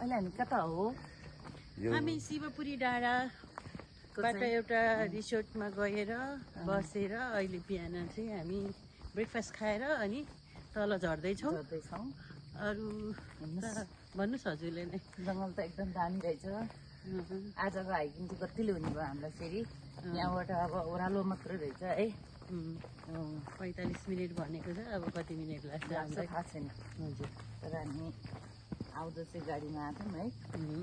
अहिले हामी कता हो? हामी शिवपुरी डाँडाबाट एउटा रिसोर्टमा गएर बसेर अहिले बिहान चाहिँ हामी ब्रेकफास्ट खाएर अनि तल झर्दैछौँ। अरू भन्नुहोस् हजुरले नै। जङ्गल त एकदम दामी रहेछ। आजको हाइकिङ चाहिँ कतिले हुने भयो हामीलाई फेरि यहाँबाट अब ओह्रालो मात्रै रहेछ है। 45 मिनट भनेको छ, अब कति मिनट लाग्छ हामीलाई थाहा छैन। हजुर, तर हामी आउँदा चाहिँ गाडीमा आएको है।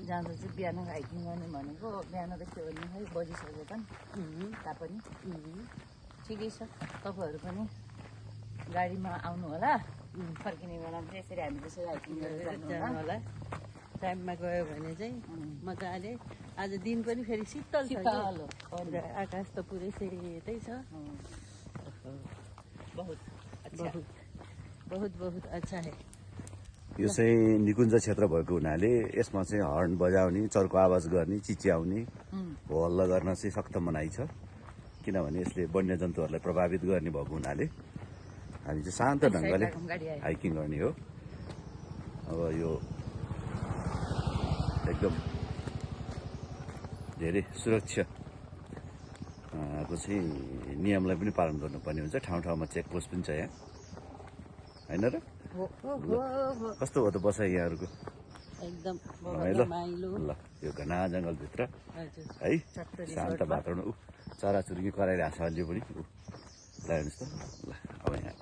जाँदा चाहिँ बिहान हाइकिङ गर्ने भनेको बिहान त के भन्नु है बजिसक्यो त तापनि ठिकै छ। तपाईँहरू पनि गाडीमा आउनु होला, फर्किने बेलामा चाहिँ यसरी हामी त्यसरी हाइकिङ गरेर जानु होला। टाइममा गयो भने चाहिँ मजाले। आज दिन पनि फेरि शीतल छ, आकाश त पुरै सेतै छ। बहुत अच्छा है। यो चाहिँ निकुञ्ज क्षेत्र भएको हुनाले यसमा चाहिँ हर्न बजाउने, चर्को आवाज गर्ने, चिच्याउने, हो हल्ला गर्न चाहिँ सख्त मनाइ छ। किनभने यसले वन्यजन्तुहरूलाई प्रभावित गर्ने भएको हुनाले हामी चाहिँ शान्त ढङ्गले हाइकिङ गर्ने हो। अब यो एकदम धेरै सुरक्षा को चाहिँ नियमलाई पनि पालन गर्नुपर्ने हुन्छ। ठाउँ ठाउँमा चेकपोस्ट पनि छ यहाँ, होइन र? कस्तो हो त बसाइ यहाँहरूको? एकदम ल यो घना जङ्गलभित्र है शान्त वातावरण। चराचुरुङ्गी कराइरहेको छ अहिले पनि। ल हेर्नुहोस् त। ल अब यहाँ